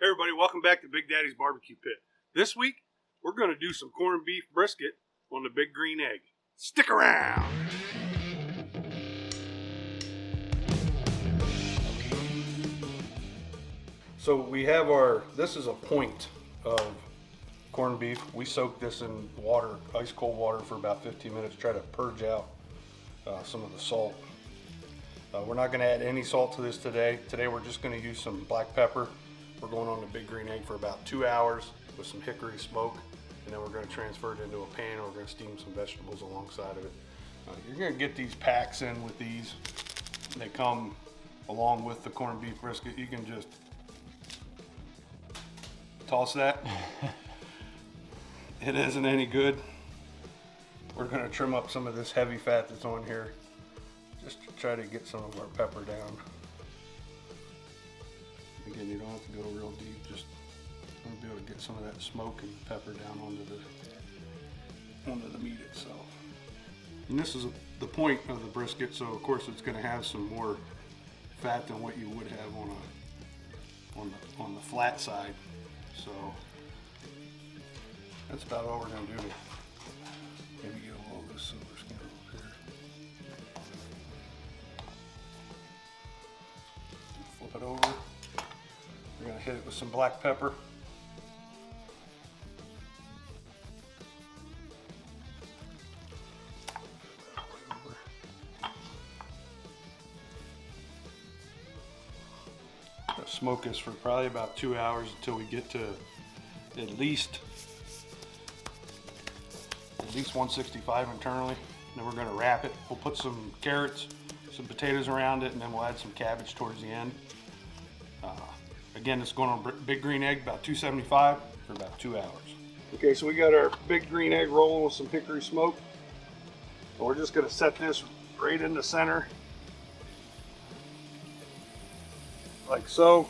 Hey everybody, welcome back to Big Daddy's Barbecue Pit. This week, we're going to do some corned beef brisket on the big green egg. Stick around! So we have this is a point of corned beef. We soak this in water, ice cold water for about 15 minutes, try to purge out some of the salt. We're not going to add any salt to this today. Today we're just going to use some black pepper. We're going on the big green egg for about 2 hours with some hickory smoke, and then we're going to transfer it into a pan and we're going to steam some vegetables alongside of it. You're going to get these packs in with these. They come along with the corned beef brisket. You can just toss that. It isn't any good. We're going to trim up some of this heavy fat that's on here just to try to get some of our pepper down. Again, you don't have to go real deep, just want to be able to get some of that smoke and pepper down onto the meat itself. And this is the point of the brisket, so of course it's going to have some more fat than what you would have on the flat side. So that's about all we're going to do to maybe get a little of this silver skin over here. Flip it over. We're going to hit it with some black pepper. Smoke this for probably about 2 hours until we get to at least 165 internally. Then we're going to wrap it. We'll put some carrots, some potatoes around it, and then we'll add some cabbage towards the end. Again, it's going on big green egg, about 275 for about 2 hours. Okay, so we got our big green egg rolling with some hickory smoke. And we're just going to set this right in the center, like so.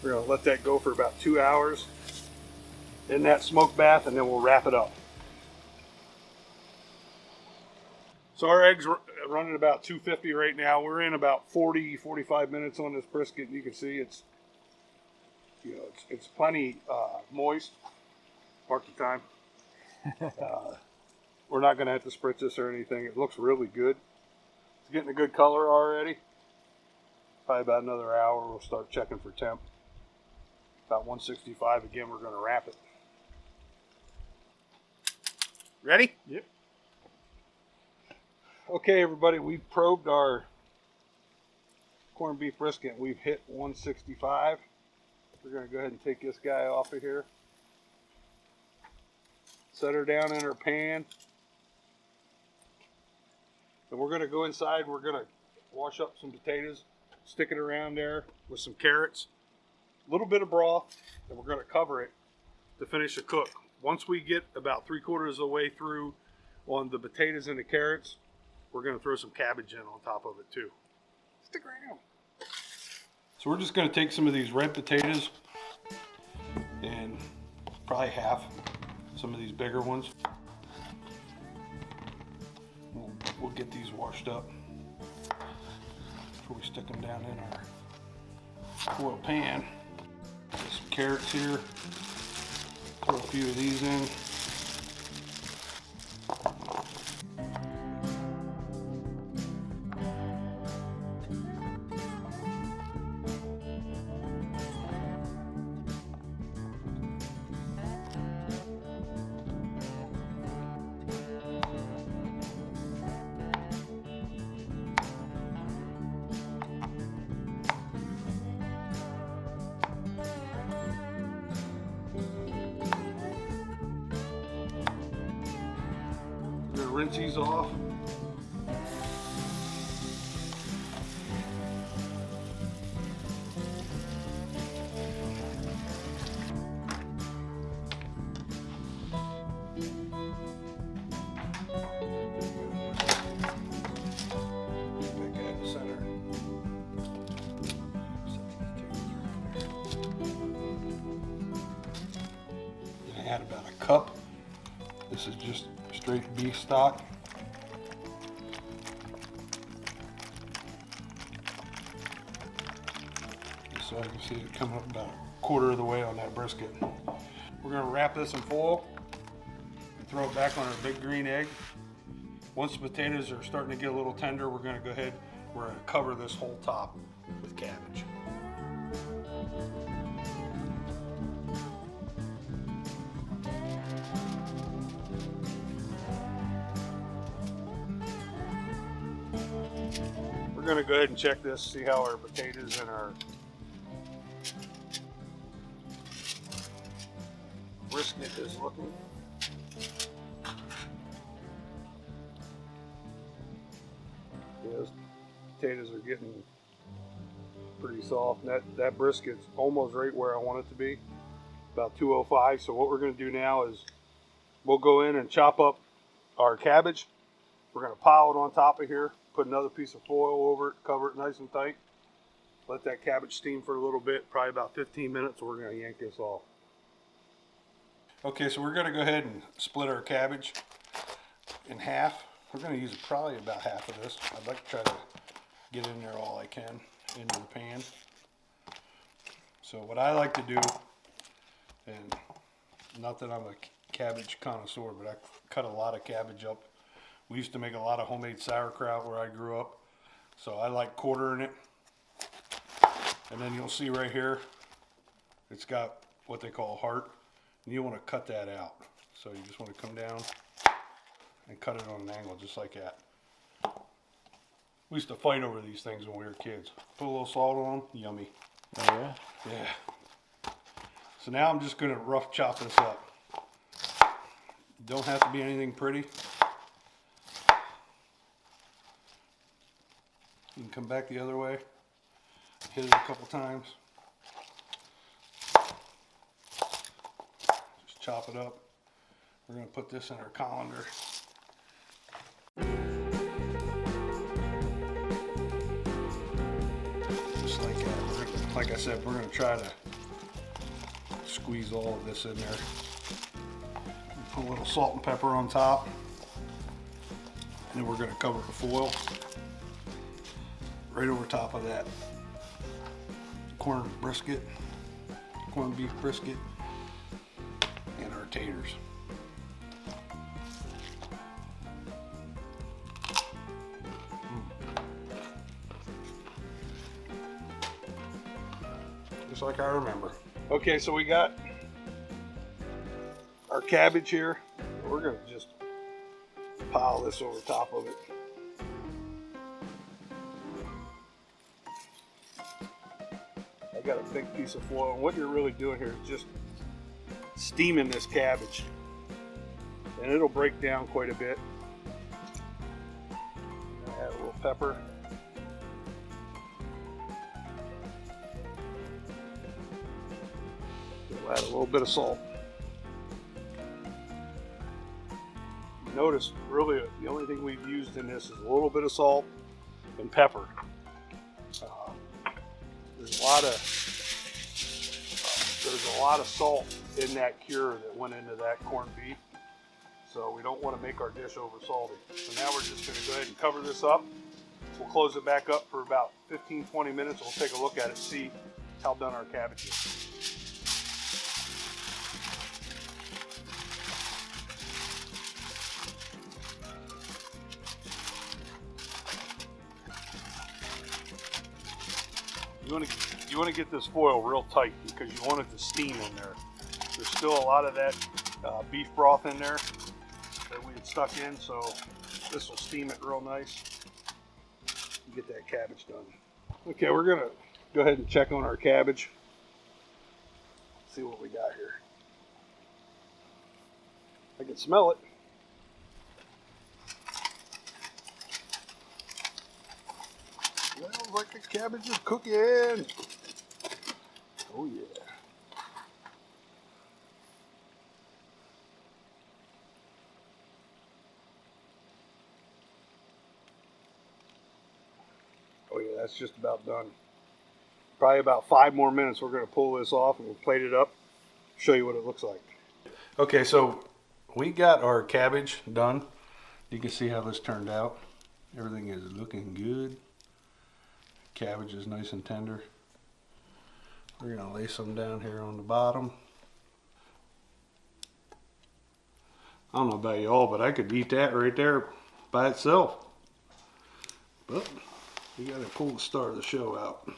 We're going to let that go for about 2 hours in that smoke bath, and then we'll wrap it up. So our eggs are running about 250 right now. We're in about 45 minutes on this brisket, and you can see it's plenty moist. Mark the time. We're not going to have to spritz this or anything. It looks really good. It's getting a good color already. Probably about another hour, we'll start checking for temp. About 165. Again, we're going to wrap it. Ready? Yep. Okay, everybody, we've probed our corned beef brisket. We've hit 165. We're going to go ahead and take this guy off of here. Set her down in her pan. And we're going to go inside. We're going to wash up some potatoes, stick it around there with some carrots, a little bit of broth, and we're going to cover it to finish the cook. Once we get about 3/4 of the way through on the potatoes and the carrots, we're going to throw some cabbage in on top of it too. Stick around. So we're just going to take some of these red potatoes and probably half some of these bigger ones. We'll get these washed up before we stick them down in our oil pan. Get some carrots here. Throw a few of these in. Rinse these off. Add about a cup. This is just straight beef stock. So you can see it coming up about a quarter of the way on that brisket. We're gonna wrap this in foil and throw it back on our big green egg. Once the potatoes are starting to get a little tender, we're gonna go ahead, we're gonna cover this whole top with cabbage. We're gonna go ahead and check this, see how our potatoes and our brisket is looking. Yeah, those potatoes are getting pretty soft. That brisket's almost right where I want it to be, about 205. So what we're gonna do now is we'll go in and chop up our cabbage. We're gonna pile it on top of here, put another piece of foil over it, cover it nice and tight. Let that cabbage steam for a little bit, probably about 15 minutes. We're gonna yank this off. Okay, so we're gonna go ahead and split our cabbage in half. We're gonna use probably about half of this. I'd like to try to get in there all I can into the pan. So what I like to do, and not that I'm a cabbage connoisseur, but I cut a lot of cabbage up. We used to make a lot of homemade sauerkraut where I grew up. So I like quartering it. And then you'll see right here, it's got what they call a heart. And you want to cut that out. So you just want to come down and cut it on an angle just like that. We used to fight over these things when we were kids. Put a little salt on them, yummy. Oh yeah? Yeah. So now I'm just going to rough chop this up. Don't have to be anything pretty. You can come back the other way, hit it a couple times. Just chop it up. We're going to put this in our colander. Just like that. Like I said, we're going to try to squeeze all of this in there. Put a little salt and pepper on top. And then we're going to cover it with foil. Right over top of that corned beef brisket, and our taters. Just like I remember. Okay, so we got our cabbage here. We're gonna just pile this over top of it. I got a big piece of foil, and what you're really doing here is just steaming this cabbage, and it'll break down quite a bit. Add a little pepper. We'll add a little bit of salt. Notice, really, the only thing we've used in this is a little bit of salt and pepper. There's a lot of salt in that cure that went into that corned beef, so we don't want to make our dish over salty. So now we're just going to go ahead and cover this up. We'll close it back up for about 15-20 minutes. We'll take a look at it, see how done our cabbage is. You want to get this foil real tight because you want it to steam in there. There's still a lot of that beef broth in there that we had stuck in, so this will steam it real nice and get that cabbage done. Okay, we're gonna go ahead and check on our cabbage. See what we got here. I can smell it. Smells like the cabbage is cooking. Oh yeah. Oh yeah, that's just about done. Probably about 5 more minutes. We're going to pull this off and we'll plate it up. Show you what it looks like. Okay, so we got our cabbage done. You can see how this turned out. Everything is looking good. Cabbage is nice and tender. We're gonna lay some down here on the bottom. I don't know about y'all, but I could eat that right there by itself. But we gotta pull the star of the show out.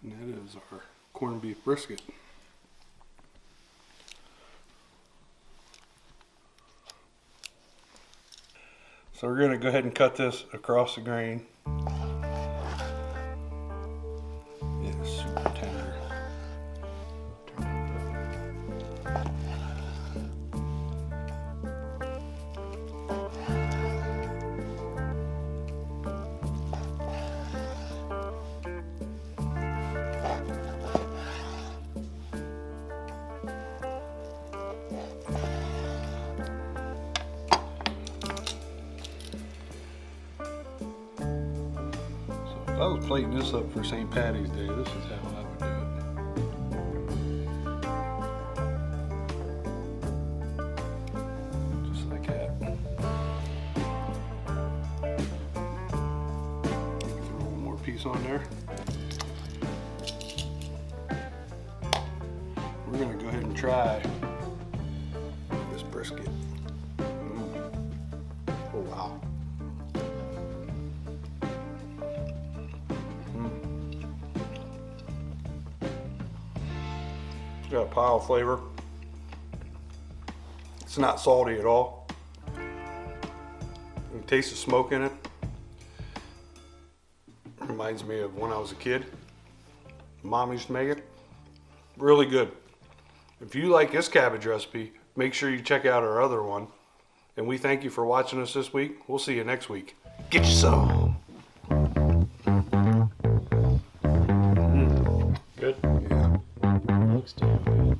And that is our corned beef brisket. So we're gonna go ahead and cut this across the grain. It is super tender. If I was plating this up for St. Patty's Day, this is how I would do it. Just like that. Throw one more piece on there. We're gonna go ahead and try this brisket. Oh wow. Got a pile of flavor. It's not salty at all. You can taste the smoke in it. Reminds me of when I was a kid. Mom used to make it. Really good. If you like this cabbage recipe, make sure you check out our other one. And we thank you for watching us this week. We'll see you next week. Get you some. Good. Yeah. Looks damn good.